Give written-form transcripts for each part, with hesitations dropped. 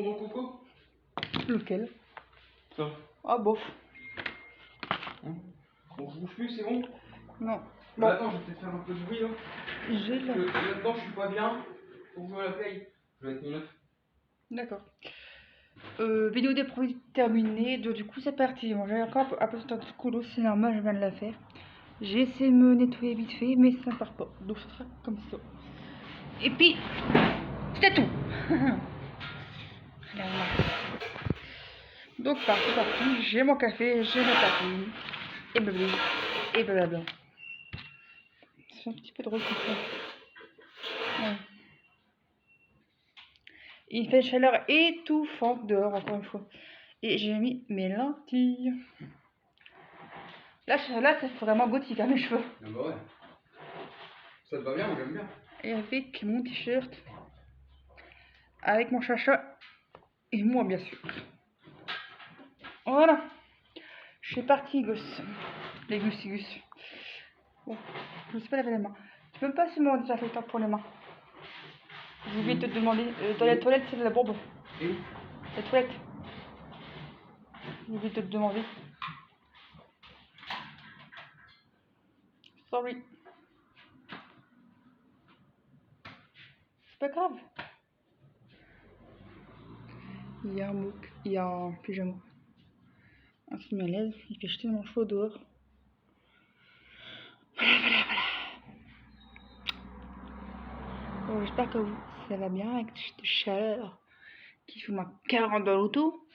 fondant coco? Lequel? Ça. Ah bof. Bon, je bouge plus, c'est bon? Non. Bon. Bah, attends, je vais peut-être faire un peu de bruit là. J'ai là. Là-dedans, je suis pas bien. Faut que je me la paye. Je vais être mis neuf. D'accord. Vidéo des produits terminée. Donc, du coup, c'est parti. Bon, j'ai encore un peu de coulo, c'est normal, je viens de la faire. J'ai essayé de me nettoyer vite fait, mais ça ne part pas. Donc, ça sera comme ça. Et puis, c'est tout. Donc, c'est parti. J'ai mon café, j'ai ma tartine. Et blablabla. Et blablabla. C'est un petit peu drôle comme ça. Ouais. Il fait une chaleur étouffante dehors, encore une fois. Et j'ai mis mes lentilles. Là, c'est vraiment gothique, hein, mes cheveux. Ah bah ouais. Ça te va bien, moi j'aime bien. Et avec mon t-shirt. Avec mon chacha. Et moi, bien sûr. Voilà. Je suis partie, gosse. Les gus. Bon, je ne sais pas laver les mains. Tu peux me passer mon désinfectant pour les mains? Je vais te demander. Dans les toilettes, c'est de la bonbon. Et où? Les toilettes. Je vais te demander. Sorry. C'est pas grave. Il y a un mouk, il y a un pyjama. Un film à l'aise, il fait jeter mon chaud dehors. Voilà. Bon, j'espère que vous, ça va bien avec cette chaleur qui fait moins 40 dans l'auto.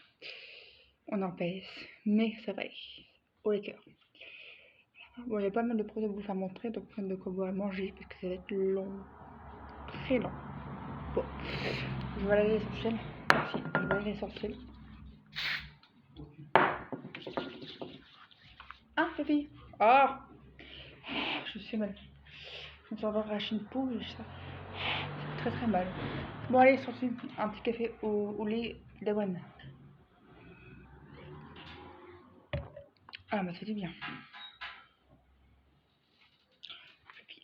On en pèse, mais ça va. Au les cœurs. Bon, il y a pas mal de produits à vous faire montrer, donc plein de quoi boire à manger parce que ça va être long. Très long. Bon, je vais aller à l'essentiel. Merci, je vais aller à l'essentiel. Ah, Sophie. Ah, je suis mal. Je me suis encore arraché une peau, ça fait très mal. Bon, allez, sorti un petit café au lait d'avoine. Ah, bah, ça fait du bien.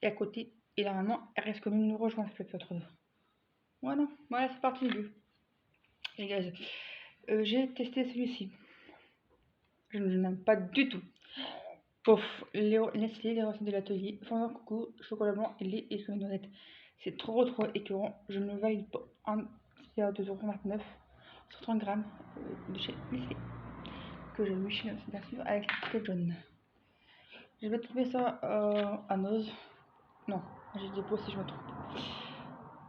Et à côté, et normalement, elle reste quand même nous rejoindre, cette autre deux. Voilà, c'est parti, les deux. Les gaz. J'ai testé celui-ci. Je n'aime pas du tout. Pouf, Nestlé, les recettes de l'atelier, fondant coco, chocolat blanc et lait et noisette. C'est trop écœurant, je ne valide pas. C'est à 2,29 € sur 30 grammes de chez Nestlé, que j'ai mis chez bien sûr avec l'étiquette jaune. Je vais trouver ça à Noz. Non, j'ai dit pas si je me trompe.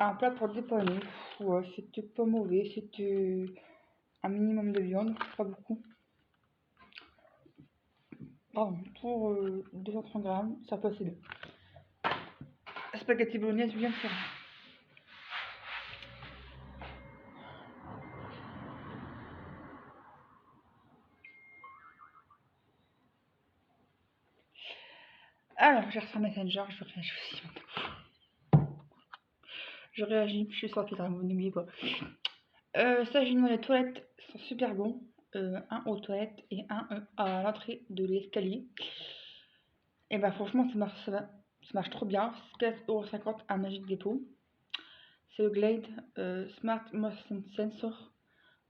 Un plat pour dépanner. Ouais, c'était pas mauvais, c'était un minimum de viande, pas beaucoup. Pardon, pour 230 grammes, ça peut assez bien. Spaghetti bolognaise bien faire. Alors, j'ai reçu un messenger, je réagis aussi maintenant. Je réagis, je suis sortie dans vous n'oubliez pas. Ça, j'ai mis les toilettes, sont super bons. Un aux toilettes et un à l'entrée de l'escalier. Et bah franchement, ça marche trop bien. C'est 4,50 € à Magic Depot. C'est le Glade Smart Motion Sensor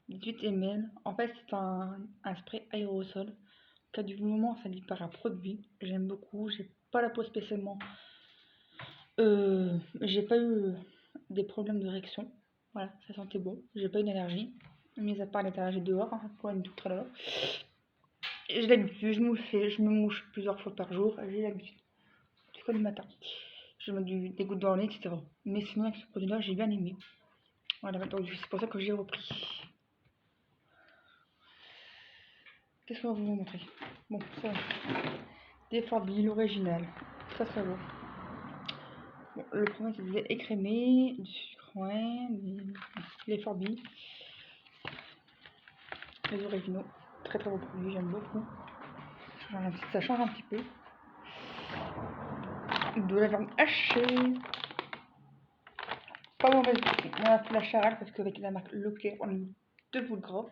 18 ml. En fait, c'est un spray aérosol. En cas du moment, ça libère un produit. J'aime beaucoup. J'ai pas la peau spécialement. J'ai pas eu des problèmes de réaction. Voilà, ça sentait bon. J'ai pas eu d'allergie. Mis à part l'allergie dehors, hein, pour une toute à l'heure. J'ai l'habitude, je me mouche plusieurs fois par jour. J'ai l'habitude. Du coup, du matin. Je mets des gouttes dans le nez, etc. Mais sinon, avec ce produit-là, j'ai bien aimé. Voilà, donc c'est pour ça que j'ai repris. Qu'est-ce qu'on va vous montrer? Bon, ça. Des Forby, l'original. Ça serait beau. Bon, le premier, c'est du lait écrémé, du sucre, ouais, les Forby. Les originaux. Très beau produit, j'aime beaucoup. Ça change un petit peu. De la viande hachée. Pas mauvaise. On a fait la charale parce qu'avec la marque Leclerc, on a mis 2 boules gras.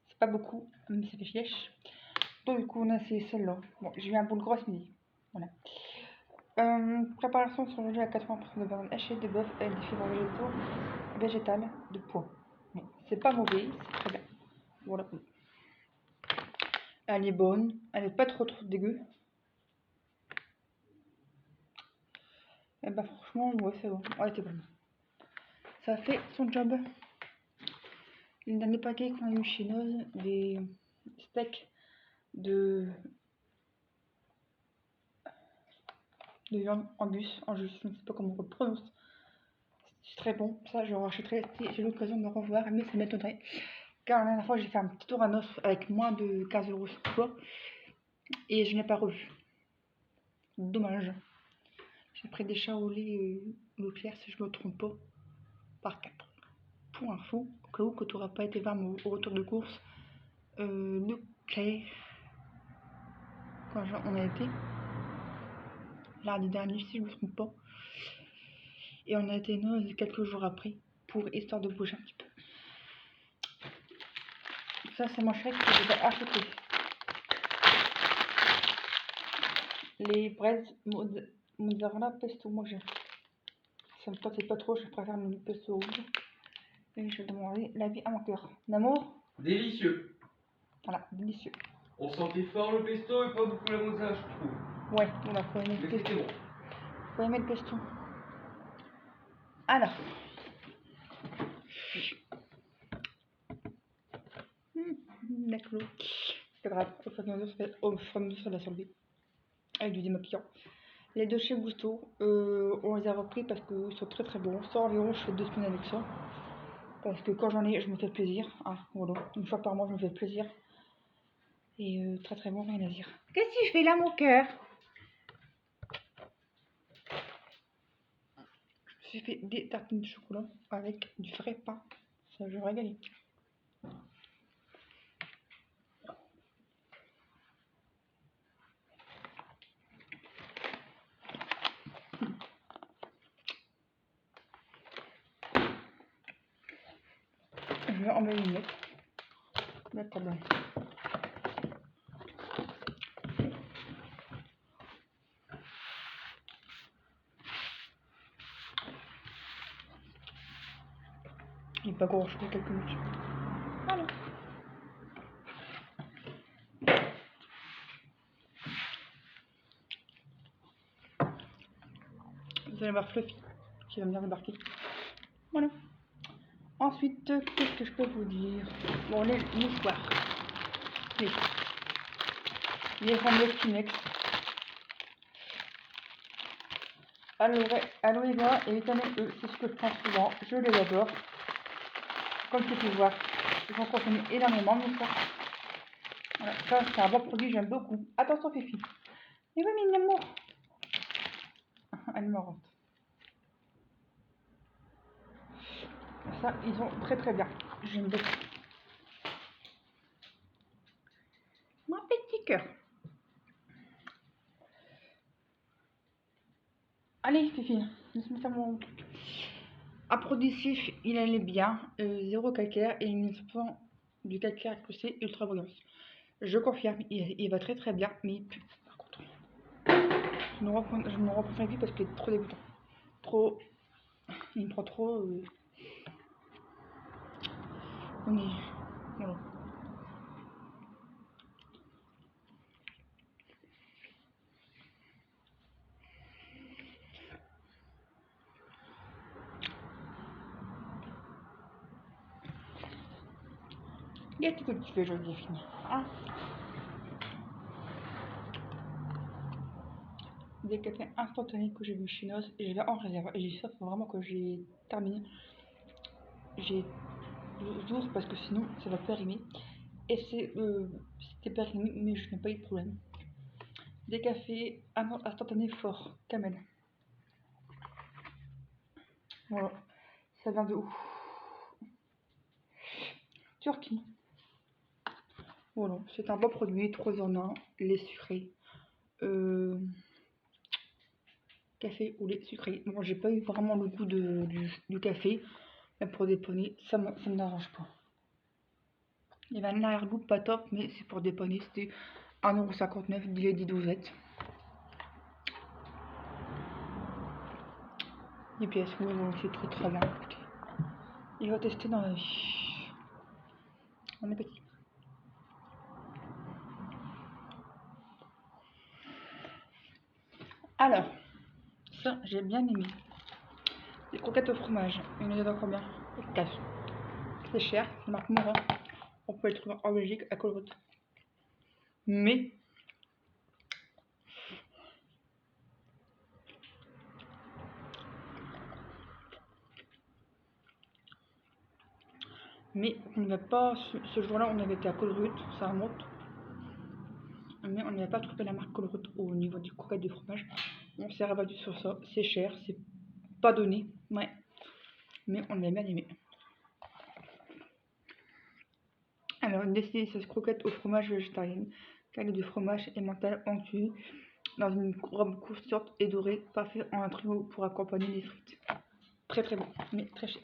C'est pas beaucoup, mais ça fait fièche. Donc du coup, on a essayé celle-là. Bon, j'ai eu un boule gros ce midi. Voilà. Préparation surgelée à 80% de viande hachée, de bœuf avec des fibres végétales de pois. Bon, C'est pas mauvais, c'est très bien. Voilà. Elle est bonne, elle est pas trop dégueu. Et bah franchement, ouais, c'est bon. Ouais, c'est bon. Ça fait son job. Le dernier paquet qu'on a eu chez Noz, des steaks de viande angus, je ne sais pas comment on le prononce. C'est très bon, ça je rachèterai si j'ai l'occasion de le revoir, mais ça m'étonnerait. Car la dernière fois j'ai fait un petit tour à Noz avec moins de 15 € sur toi et je n'ai pas revu. Dommage. J'ai pris des charolais Leclerc si je me trompe pas, par 4. Pour info, au cas où que tu n'auras pas été voir au retour de course, Leclerc, quand on a été, lundi dernier si je me trompe pas, et on a été Noz quelques jours après, pour histoire de bouger un petit peu. Ça c'est mon chèque que je vais acheter. Les braises mozzarella pesto, moi j'aime. Ça me tente pas trop, je préfère le pesto rouge. Et je vais demander l'avis à mon cœur. L'amour, Délicieux. voilà, délicieux. On sentait fort le pesto et pas beaucoup la mozzarella, je trouve. Ouais, voilà, faut aimer le Mais pesto. c'était bon. Faut aimer le pesto. Alors. D'accord. C'est grave, au fur et à mesure ça va s'enlever. Avec du démaquillant. Les deux chez Gusto, on les a repris parce qu'ils sont très très bons. Ça environ, je fais 2 semaines avec ça. Parce que quand j'en ai, je me fais plaisir. Ah, voilà. Une fois par mois, je me fais plaisir. Et très très bon, rien à dire. Qu'est-ce que tu fais là, mon cœur? Je me suis fait des tartines de chocolat avec du vrai pain. Ça, je vais régaler. Je vais enlever une lettre. D'accord, bon. Il n'est pas grand chose, quelques minutes. Voilà. Vous allez voir Fluffy qui va bien débarquer. Voilà. Ensuite, qu'est-ce que je peux vous dire? Bon, les mouchoirs. Les fameux Kleenex. Aloe vera et vitamine E, c'est ce que je prends souvent. Je les adore. Comme tu peux voir, j'en consomme énormément de mouchoirs. Voilà, ça c'est un bon produit, j'aime beaucoup. Attention Fifi. Mais oui, mais l'amour. Elle est marrante. Ça, ils sont très très bien. J'aime beaucoup. Mon petit cœur. Allez, Fifi, laisse-moi faire mon truc. Aprodicif, il allait bien. Zéro calcaire et une sent du calcaire écoussé ultra brillance. Je confirme, il va très très bien, mais par contre, je me reprends plus parce qu'il est trop dégoûtant. Trop. Il me prend trop. On est. Voilà. Qu'est-ce que tu fais, Joséphine? Hein? Des cafés instantanés que j'ai vu chez Noz et je vais en réserve. Et j'espère vraiment que j'ai terminé. J'ai 12 parce que sinon ça va périmer. Et c'était périmé, mais je n'ai pas eu de problème. Des cafés instantanés forts, Camel. Voilà. Ça vient de où? Turquie. Voilà, c'est un bon produit, 3 en 1, lait sucré. Café ou lait sucré. Bon, j'ai pas eu vraiment le goût du café. Mais pour dépanner, ça me dérange pas. Il y avait un arrière-goût pas top, mais c'est pour dépanner. C'était 1,59 €, 10 douzettes. Et puis, c'est très très bien. Il va tester dans la vie. Bon appétit. Alors, ça, j'ai bien aimé. Les croquettes au fromage. Il y en a combien? 4. C'est cher, c'est marque Morin. On peut les trouver en Belgique à Colruyt. Mais on ne va pas, ce jour-là, on avait été à Colruyt, ça remonte. Mais on n'avait pas trouvé la marque Colruyt au niveau du croquette de fromage. On s'est rabattu sur ça, c'est cher, c'est pas donné, ouais. Mais on l'a bien aimé. Alors, une délicieuse croquette au fromage végétarienne, calée de fromage et mental onctueux, dans une robe croustillante et dorée, parfait en un trio pour accompagner les frites. Très très bon, mais très cher.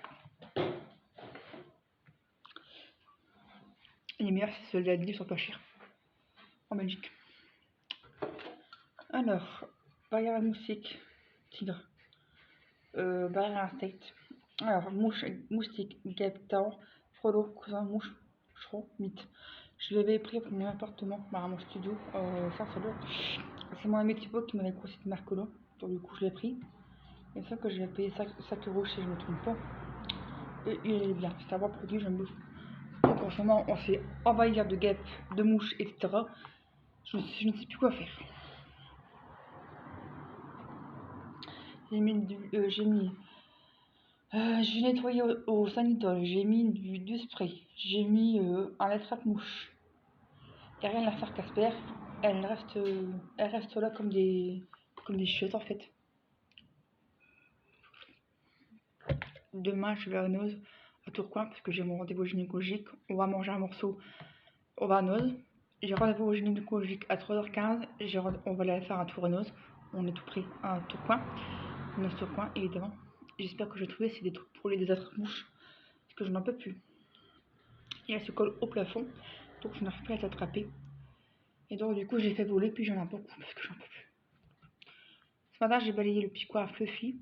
Les meilleurs, c'est ceux de la Lidl, sont pas chers. En Belgique. Alors, barrière à moustique, tigre. Barrière à insectes. Alors, moustique, guêpe, taon, frelot, cousin, mouche, cheron, mythe. Je l'avais pris pour mon appartement, à mon studio, c'est mon ami Thibaut qui m'avait conseillé cette marque-là. Donc, du coup, je l'ai pris. Et ça que j'ai payé 5 € si je ne me trompe pas. Et il est bien, c'est un bon produit, j'aime beaucoup. Donc en ce moment, on s'est envahi de guêpes, de mouches, etc. Je ne sais plus quoi faire. J'ai nettoyé au Sanitol, j'ai mis du spray, j'ai mis un attrape-mouche. Et rien à faire Casper, elle reste là comme des chiottes en fait. Demain, je vais à Noz, à Tourcoing, parce que j'ai mon rendez-vous gynécologique. On va manger un morceau, on va à Noz. J'ai rendez-vous au gynécologique à 3h15. On va aller faire un tour à Noz. On est tout près à Tourcoing. Noz Tourcoing, évidemment. J'espère que je vais trouver c'est des trucs pour les attrape-mouches, parce que je n'en peux plus. Et elle se colle au plafond, donc je n'arrive plus à l'attraper. Et donc, du coup, j'ai fait voler, puis j'en ai beaucoup, parce que j'en peux plus. Ce matin, j'ai balayé le piquoir Fluffy.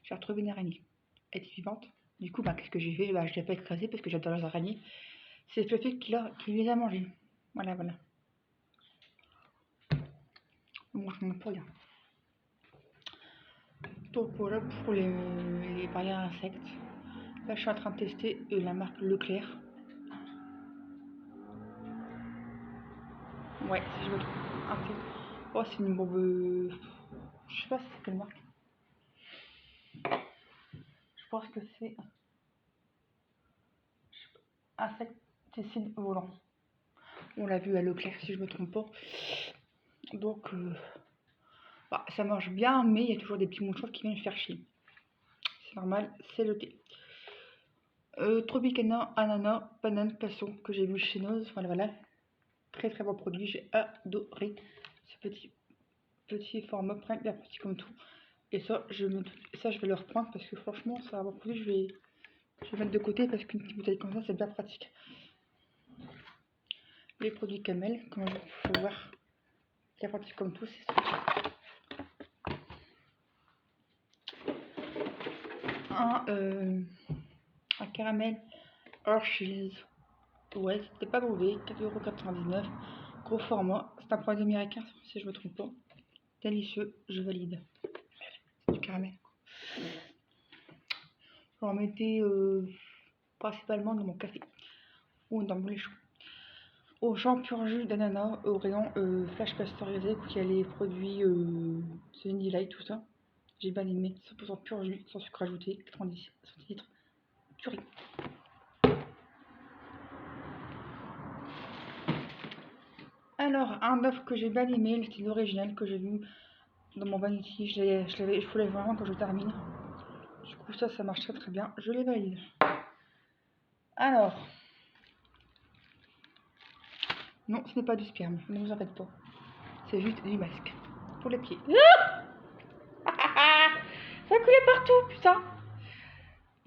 J'ai retrouvé une araignée. Elle est vivante. Du coup, qu'est-ce que j'ai fait? Je l'ai pas écrasée parce que j'adore les araignées. C'est Fluffy qui les a mangées. Voilà. Moi, je n'en ai pas rien. Donc voilà pour les barrières insectes. Là, je suis en train de tester la marque Leclerc. Ouais, si je me trompe. Oh, c'est une bombe. Je sais pas si c'est quelle marque. Je pense que c'est insecticide volant. On l'a vu à Leclerc, si je me trompe pas. Donc, ça marche bien, mais il y a toujours des petits mouchoirs qui viennent faire chier. C'est normal, c'est le thé. Tropicana, ananas, banane, passion que j'ai vu chez Noz. Voilà. Très très bon produit, j'ai adoré ce petit format bien petit comme tout. Et ça, je vais le reprendre parce que franchement, ça va bon produit. Je vais mettre de côté parce qu'une petite bouteille comme ça, c'est bien pratique. Les produits Camel, comme vous pouvez voir, bien pratique comme tout, c'est ça. Un caramel Hershey's. Ouais, c'était pas mauvais, 4,99 €. Gros format, c'est un produit américain si je me trompe pas. Délicieux, je valide. C'est du caramel. J'en mettais principalement dans mon café ou dans mon lait chaud. Au champ pur jus d'ananas, au rayon flash pasteurisé, qui a les produits Sunny Delight, tout ça. J'ai bien aimé, 100% pur jus, sans sucre ajouté, 90 centilitres. Tuerie. Alors, un œuf que j'ai bien aimé, le style original que j'ai vu dans mon vanity, je voulais vraiment quand je termine. Du coup, ça marche très très bien, je les valide. Alors, non, ce n'est pas du sperme, ne vous en faites pas. C'est juste du masque pour les pieds. Ça coulait partout, putain.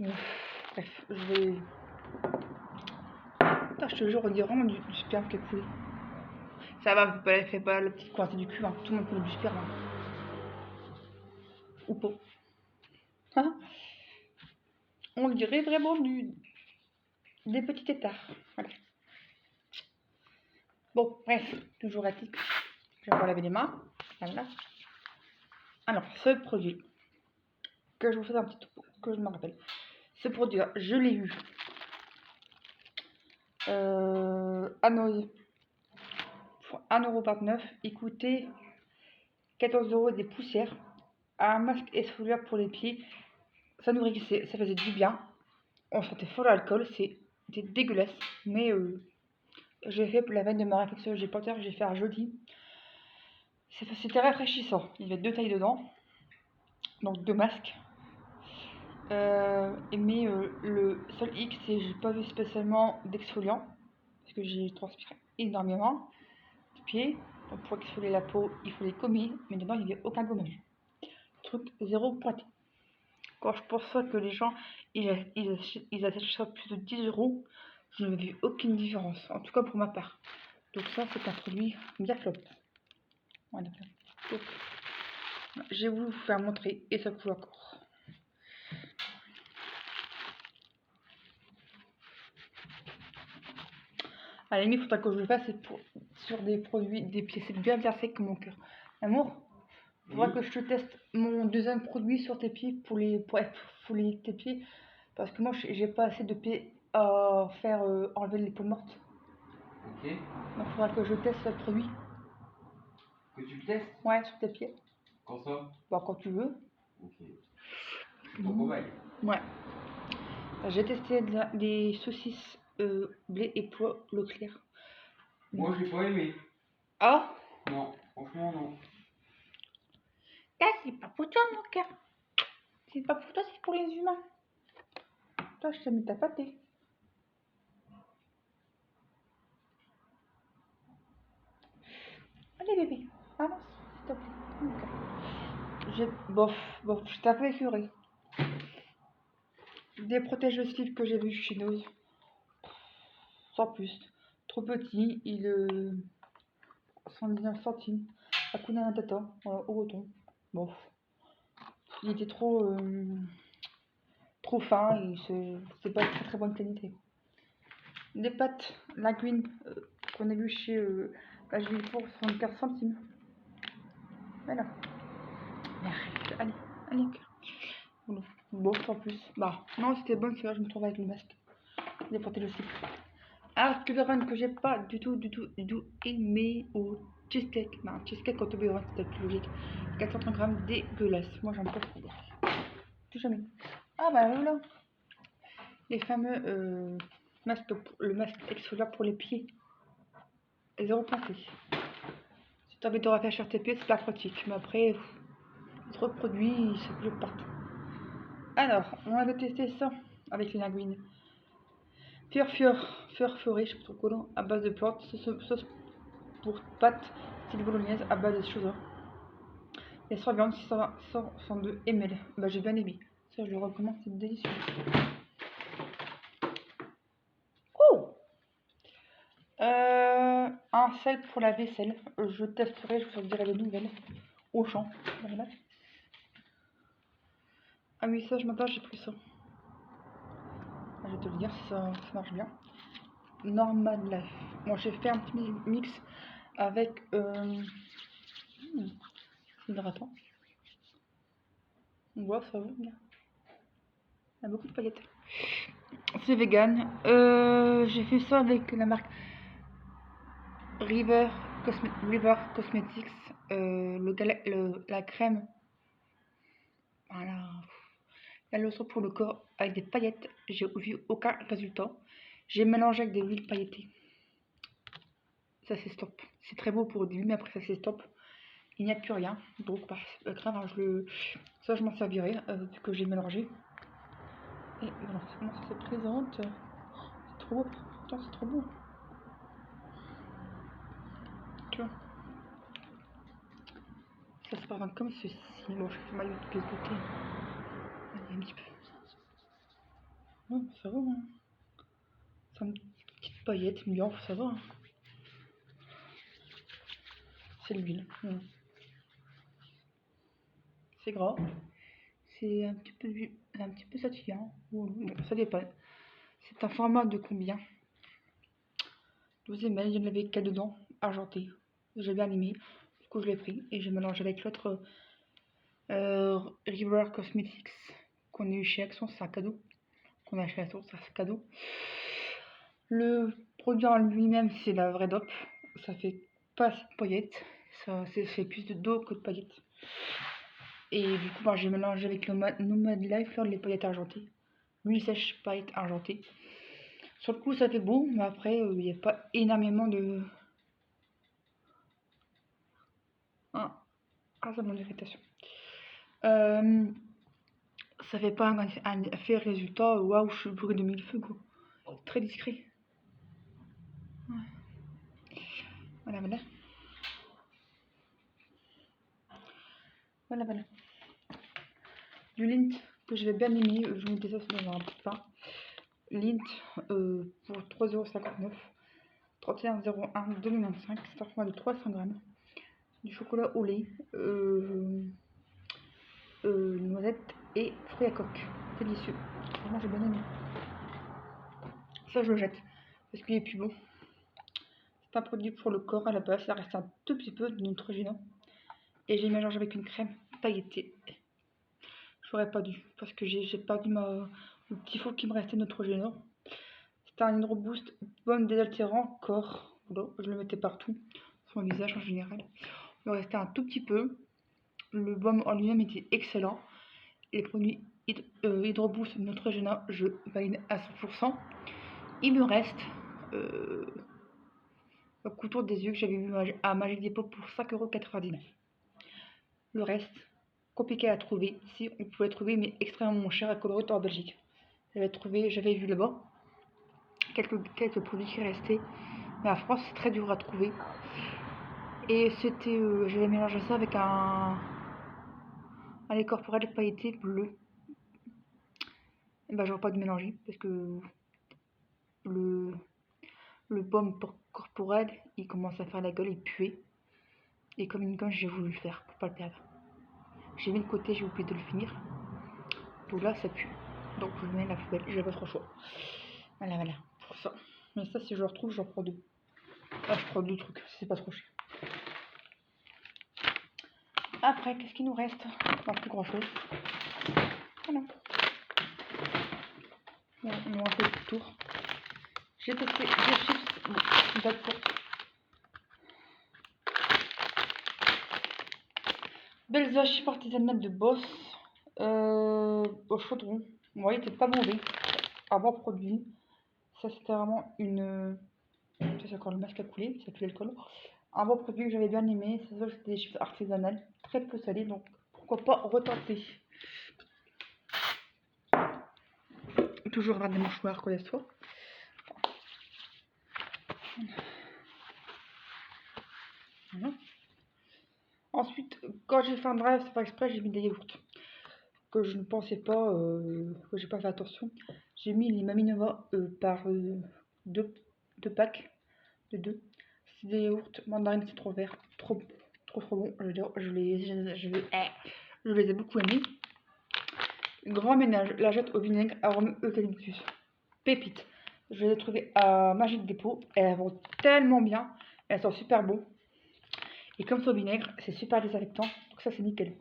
Bref, je vais. Putain, je te jure, on dirait vraiment du sperme qui a coulé. Ça va, fais pas le petit coin, c'est du cul, hein. Tout le monde coule du sperme. Hein. Ou pas. On dirait vraiment du des petits têtards. Voilà. Bon, bref, toujours éthique. Je vais encore laver les mains. Voilà. Alors, ce produit, que je vous fais un petit topo, que je me rappelle. Ce produit-là, je l'ai eu à Noël pour 1,29 €. Il coûtait 14 € des poussières. Un masque exfoliant pour les pieds. Ça nourrissait, ça faisait du bien. On sentait fort l'alcool, c'était dégueulasse. Mais j'ai fait pour la veine de ma réflexion, j'ai porté, j'ai fait un jeudi. C'était rafraîchissant. Il y avait 2 tailles dedans, donc 2 masques. Mais le seul X, c'est que j'ai pas vu spécialement d'exfoliant, parce que j'ai transpiré énormément du pied. Donc pour exfolier la peau, il faut les gommer, mais dedans il n'y avait aucun gommage. Truc zéro pointé. Quand je pense que les gens ils achètent ça plus de 10 €, je n'ai vu aucune différence, en tout cas pour ma part. Donc ça, c'est un produit bien flop. Voilà. Donc, je vais vous faire montrer et ça coûte encore. À la limite, il faudra que je le fasse sur des produits, des pieds secs bien secs comme mon cœur. Amour, il faudra que je te teste mon deuxième produit sur tes pieds pour tes pieds. Parce que moi, j'ai pas assez de pieds à faire enlever les peaux mortes. Ok. Donc, il faudra que je teste ce produit. Que tu le testes? Ouais, sur tes pieds. Quand ça? Bah, quand tu veux. Ok. Ton cobaye. Ouais. J'ai testé des saucisses blé et pois Leclerc. Moi, je l'ai pas aimé. Ah, Non, franchement, non. c'est pas pour toi, mon cœur. C'est pas pour toi, c'est pour les humains. Toi, je te mets ta pâtée. Allez, bébé, avance, s'il te plaît. Mon cœur. Bof, je t'ai un peu écœuré. Des protège-slip que j'ai vu chez nous. Sans plus. Trop petit, il 119 centimes. Hakuna Matata, au roton. Bon, il était trop fin et c'est pas très très bonne qualité. Des pâtes Linguine qu'on a vu chez Page Villefour, 75 centimes. Voilà. Allez, allez. Bon, sans plus. Bah, non, c'était bon, c'est vrai, je me trouve avec le masque. J'ai porté le slip. Ah, Toblerone que j'ai pas du tout aimé au cheesecake. Non, cheesecake au Toblerone, c'était plus logique. 430 grammes, dégueulasse. Moi, j'en peux pas. Plus jamais. Ah, bah voilà. Les fameux masques, le masque exfoliant pour les pieds. 0 pointé. Si tu as envie de rafraîchir tes pieds, c'est pas pratique. Mais après, trop de produits, c'est plus partout. Alors, on va tester ça avec les linguines. Furfuré, je sais pas trop quoi, à base de plantes, sauce pour pâtes, style bolognaise, à base de choses. Et sur viande, 662 ml. Bah, j'ai bien aimé. Ça, je le recommande, c'est délicieux. Oh, un sel pour la vaisselle. Je testerai, je vous dirai les nouvelles. Au champ. Voilà. Ah oui, ça, je m'attends, j'ai pris ça. Je vais te le dire si ça marche bien. Normal Life. Moi, j'ai fait un petit mix avec hydratant. On voit, ça va bien. Il y a beaucoup de paillettes. C'est vegan. J'ai fait ça avec la marque River Cosmetics. La crème. Voilà. La lotion pour le corps avec des paillettes. J'ai vu aucun résultat. J'ai mélangé avec des huiles pailletées. Ça s'estompe. C'est très beau pour au début, mais après ça s'estompe. Il n'y a plus rien. Donc, bah, c'est pas grave. Hein, ça, je m'en servirai vu que j'ai mélangé. Et voilà, c'est comment ça se présente. C'est trop beau. Putain, c'est trop beau. Tu vois. Ça se présente comme ceci. Bon, je fais mal de tous les côtés. Allez, un petit peu. Oh, ça va, hein. C'est une petite paillette, bien, ça va. Hein. C'est l'huile. Voilà. C'est gras. C'est un petit peu satisfaisant. Bon, ça dépend. C'est un format de combien? 12 ml, il y en avait 4 dedans, argenté. J'ai bien aimé, du coup je l'ai pris et j'ai mélangé avec l'autre River Cosmetics qu'on a eu chez Action, c'est un cadeau. Qu'on a chez Action, c'est un cadeau. Le produit en lui-même, c'est la vraie dope. Ça fait pas assez de paillettes, ça fait plus de dos que de paillettes. Et du coup, j'ai mélangé avec le Nomad Life, les paillettes argentées. L'huile sèche, paillettes argentées. Sur le coup, ça fait beau, mais après, il n'y a pas énormément de... Ah, ça mon irritation. Ça fait pas un effet résultat, waouh, je suis bourré de mille feux, quoi. Très discret. Ouais. Voilà, voilà. Voilà, voilà. Du lint que j'avais bien aimé, je mettais ça dans un petit pain. Lint pour 3,59 €. 31,01 2025, c'est un format de 300 grammes. Du chocolat au lait, noisettes et fruits à coque. Délicieux. Vraiment, j'ai bien aimé. Ça, je le jette parce qu'il est plus bon. C'est un produit pour le corps à la base. Ça reste un tout petit peu de Neutrogena. Et j'ai mélangé avec une crème pailletée. J'aurais pas dû parce que j'ai perdu le petit faux qui me restait de Neutrogena. C'était un Hydro Boost pomme désaltérant corps. Voilà, je le mettais partout sur mon visage en général. Il me restait un tout petit peu. Le baume en lui-même était excellent. Les produits Hydro Boost Neutrogena, je valide à 100%. Il me reste le contour des yeux que j'avais vu à Magic Depot pour 5,99 €. Le reste, compliqué à trouver. Si on pouvait trouver, mais extrêmement cher à Colruyt en Belgique. J'avais vu là-bas quelques produits qui restaient, mais en France c'est très dur à trouver. Et c'était, j'avais mélangé ça avec un lait corporel pailleté bleu. Et j'aurais pas dû mélanger parce que le baume corporel il commence à faire la gueule et puer. Et comme une gosse, j'ai voulu le faire pour pas le perdre. J'ai mis de côté, j'ai oublié de le finir. Donc là, ça pue. Donc je le mets à la poubelle, j'ai pas trop choix. Voilà, voilà, pour ça. Mais ça, si je le retrouve, j'en prends 2. Là, je prends 2 trucs, c'est pas trop cher. Après, qu'est-ce qu'il nous reste? Pas plus grand chose. Voilà. Bon, on aura fait le tour. J'ai testé des chips. Bon, date courte. Belza chip artisanal de Boss. Au chaudron. Ouais, il était pas mauvais. Un bon produit. Ça, c'était vraiment une. C'est encore le masque à couler, ça pue l'alcool. Un bon produit que j'avais bien aimé. C'était des chips artisanales. Très peu salés, donc pourquoi pas retenter. Toujours avoir des mouchoirs cholestérol. Voilà. Ensuite, quand j'ai fait un drive, c'est pas exprès, j'ai mis des yaourts que je ne pensais pas, que j'ai pas fait attention. J'ai mis les Maminova par 2 packs de 2. C'est des yaourts mandarine citron vert, trop bon. Je les ai beaucoup aimés. Grand ménage, la jette au vinaigre, arôme eucalyptus. Pépite. Je les ai trouvées à Magic Depot. Elles vont tellement bien. Elles sont super bonnes. Et comme c'est au vinaigre, c'est super désinfectant. Donc ça, c'est nickel.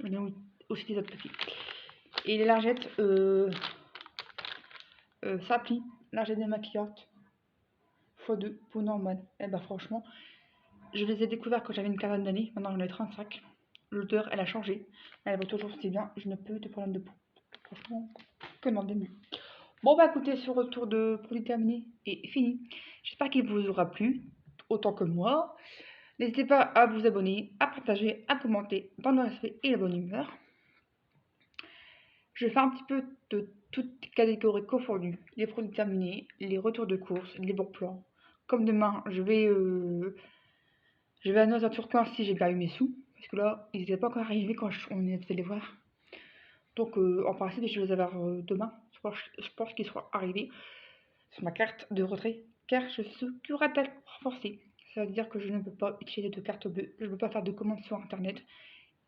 Il y a aussi des autres petits. Et les lingettes Sapli, lingette démaquillante x2 pour normal. Et franchement, je les ai découverts quand j'avais une quinzaine d'années. Maintenant, j'en ai 35. L'odeur, elle a changé. Elle va toujours aussi bien. Je n'ai plus de problème de peau. Franchement, que demander mieux. Bon, écoutez, ce retour de produit terminé est fini. J'espère qu'il vous aura plu, autant que moi. N'hésitez pas à vous abonner, à partager, à commenter dans le respect et la bonne humeur. Je fais un petit peu de toutes catégories confondues, les produits terminés, les retours de course, les bons plans. Comme demain, je vais à Noisy Turquoise si j'ai bien eu mes sous, parce que là, ils n'étaient pas encore arrivés quand on était les voir. Donc, en principe, je vais les avoir demain. Je pense qu'ils seront arrivés sur ma carte de retrait, car je suis curatelle renforcée. Ça veut dire que je ne peux pas utiliser de carte bleue, je ne peux pas faire de commandes sur internet,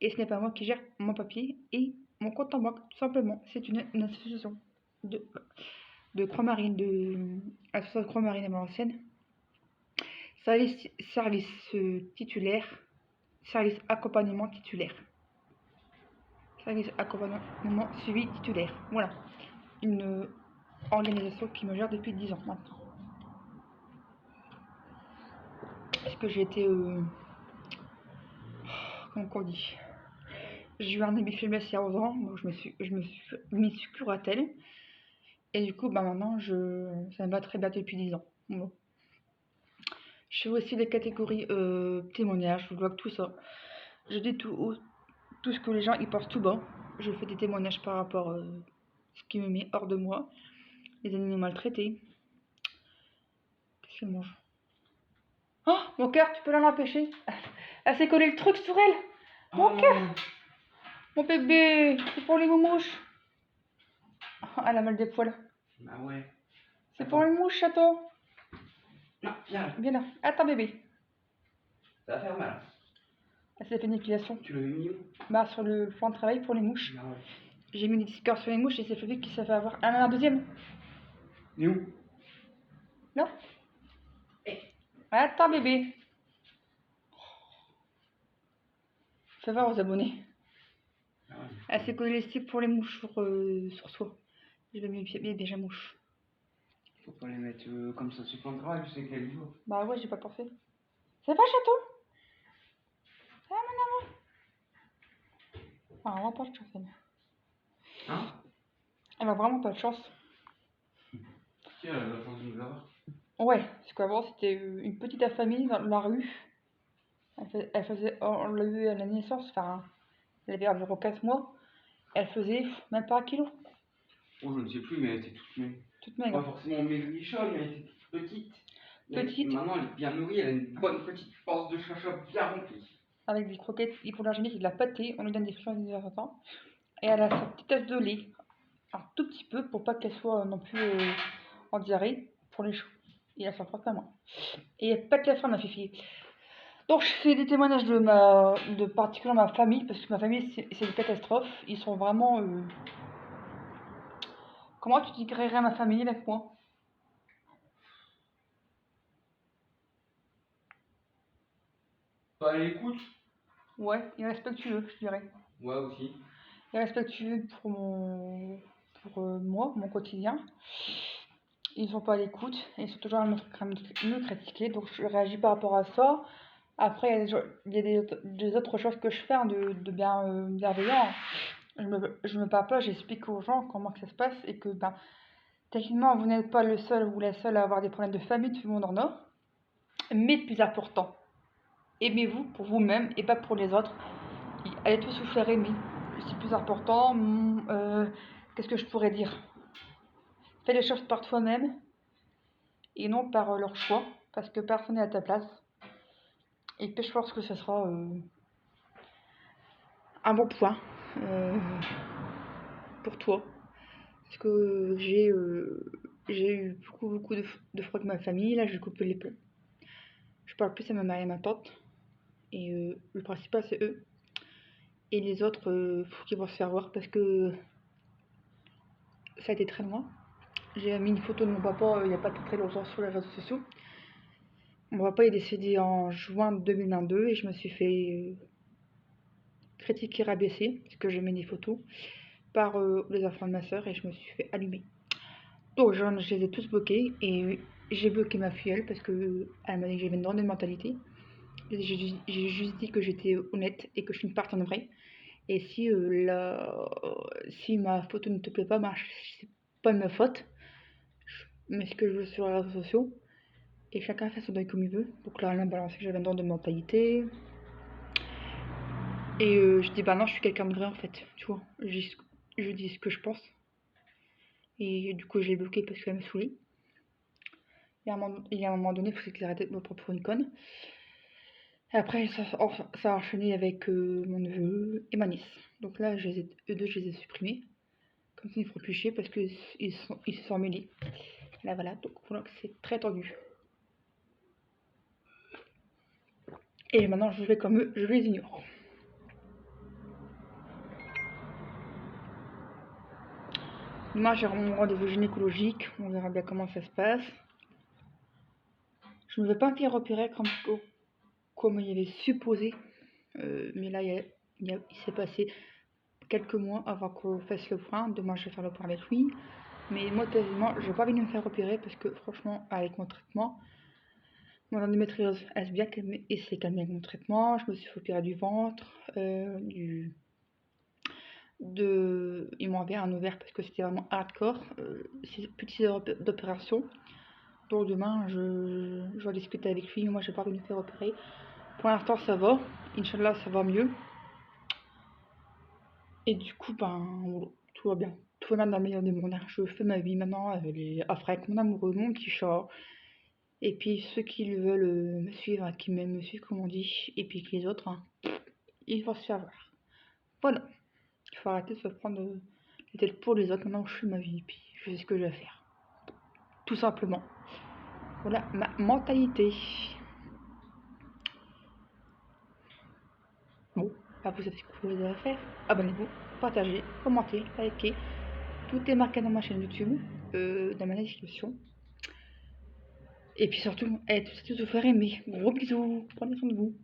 et ce n'est pas moi qui gère mon papier et mon compte en banque, tout simplement. C'est une association. de, de Croix Marine, de l'association Croix Marine à Valenciennes. Service titulaire, service accompagnement titulaire. Service accompagnement suivi titulaire. Voilà. Une organisation qui me gère depuis 10 ans maintenant. Parce que j'ai été. Comment on dit, j'ai eu un début de faiblesse il y a 11 ans, donc je me suis mis sur curatelle. Et du coup, bah maintenant, ça me va très bien depuis 10 ans. Bon. Je fais aussi des catégories témoignages, je vlog tout ça. Je dis tout ce que les gens ils pensent tout bas. Je fais des témoignages par rapport à ce qui me met hors de moi. Les animaux maltraités. Qu'est-ce qu'elle mange? Oh, mon cœur, tu peux l'empêcher. Elle s'est collé le truc sur elle. Mon cœur. Mon bébé, c'est pour les moumouches. Oh, elle a mal des poils. Bah ouais. C'est pour les mouches, chaton. Non, viens là. Viens là. Attends, bébé. Ça va faire mal. Elle s'est fait une épilation. Tu l'as mis où? Bah, sur le plan de travail pour les mouches. Ah ouais. J'ai mis des stickers sur les mouches et c'est Fluffy qui s'est fait avoir un deuxième. Mais où? Non. Attends, bébé. Fais voir aux abonnés. Ah ouais. Elle s'est collée les sticks pour les mouches sur soi. Je vais mettre déjà mouche. Faut pas les mettre comme ça sur le plan de travail, je sais qu'elle y va. Bah ouais, j'ai pas pensé. Ça va, chaton? Ça va, mon amour? Ah, vraiment pas de chance, elle. Hein? Elle a vraiment pas de chance. Tiens, elle a la chance de nous avoir. Ouais, parce qu'avant c'était une petite famille dans la rue. Elle faisait, on l'a eu à la naissance, enfin, elle avait environ 4 mois. Elle faisait même pas 1 kilo. Oh, je ne sais plus, mais elle était toute maigre. Toute Pas maigre. forcément maigrichonne, mais elle était toute petite. Petite. Maintenant, elle est bien nourrie, elle a une bonne petite force de chacha bien remplie. Avec des croquettes hypoallergéniques et de la pâtée, on lui donne des friandises de temps en temps. Et elle a sa petite tasse de lait, un tout petit peu pour pas qu'elle soit non plus en diarrhée pour les choux. Et elle s'en porte pas moins. Et elle pète la faim, ma fifi. Donc je fais des témoignages de particulièrement ma famille, parce que ma famille c'est une catastrophe. Ils sont vraiment. Comment tu décrirais ma famille avec moi? Pas à l'écoute? Ouais, et respectueux, je dirais. Ouais, aussi. Et respectueux pour moi, mon quotidien. Ils sont pas à l'écoute, ils sont toujours à me critiquer, donc je réagis par rapport à ça. Après, il y a des autres choses que je fais hein, de bien bienveillant. Je me parle pas, j'explique aux gens comment que ça se passe et que ben, techniquement, vous n'êtes pas le seul ou la seule à avoir des problèmes de famille, tout le monde en a. Mais le plus important, aimez-vous pour vous-même et pas pour les autres. Allez tous vous faire aimer, c'est le plus important. Qu'est-ce que je pourrais dire? Fais les choses par toi-même et non par leur choix, parce que personne n'est à ta place. Et puis je pense que ce sera un bon point pour toi. Parce que j'ai eu beaucoup de fois avec ma famille. Là, je coupe les plombs. Je parle plus à ma mère et à ma tante. Et le principal, c'est eux. Et les autres, faut qu'ils vont se faire voir parce que ça a été très loin. J'ai mis une photo de mon papa il n'y a pas très longtemps sur les réseaux sociaux. Mon papa est décédé en juin 2022 et je me suis fait critiquer, rabaisser parce que j'ai mis des photos par les enfants de ma soeur et je me suis fait allumer. Donc je les ai tous bloqués et j'ai bloqué ma filleule parce que elle m'a dit que j'avais une drôle de mentalité. J'ai juste dit que j'étais honnête et que je suis une personne vraie. Et si ma photo ne te plaît pas, bah, c'est pas de ma faute. Je mets ce que je veux sur les réseaux sociaux. Et chacun fait son deuil comme il veut. Donc là, elle m'a balancé que j'avais une drôle de mentalité. Et je dis bah non, je suis quelqu'un de vrai en fait. Tu vois, je dis ce que je pense. Et du coup, je l'ai bloqué parce qu'elle me saoulait. Et à un moment donné, il faut qu'il arrête de me prendre pour une conne. Et après, ça a enchaîné avec mon neveu et ma nièce. Donc là, eux deux, je les ai supprimés. Comme ça, ils ne feront plus chier parce qu'ils se sont mêlés. Là, voilà. Donc voilà, c'est très tendu. Et maintenant, je vais comme eux, je les ignore. Demain, j'ai mon rendez-vous gynécologique. On verra bien comment ça se passe. Je ne vais pas me faire opérer comme il y avait supposé. Mais là, il s'est passé quelques mois avant qu'on fasse le point. Demain, je vais faire le point avec lui. Mais moi, quasiment, je n'ai pas envie de me faire opérer parce que franchement, avec mon traitement, mon endométriose s'est bien calmée et s'est calmée avec mon traitement. Je me suis fait opérer du ventre, ils m'ont enlevé un ovaire parce que c'était vraiment hardcore. C'est une petite erreur d'opération. Donc demain, je vais discuter avec lui. Moi, j'ai pas envie de me faire opérer. Pour l'instant, ça va. Inch'Allah, ça va mieux. Et du coup, voilà, tout va bien. Tout va bien dans le meilleur des mondes. Je fais ma vie maintenant avec mon amoureux, mon petit chat. Et puis ceux qui veulent me suivre, qui m'aiment me suivre, comme on dit. Et puis que les autres, hein, ils vont se faire voir. Voilà. Il faut arrêter de se prendre la tête pour les autres. Maintenant, je fais ma vie. Et puis je sais ce que je vais faire. Tout simplement. Voilà ma mentalité. Bon, vous savez ce que vous devez faire. Abonnez-vous, partagez, commentez, likez. Tout est marqué dans ma chaîne YouTube, dans ma description. Et puis surtout, tout ça, tout vous faire aimer. Gros bisous, prenez soin de vous.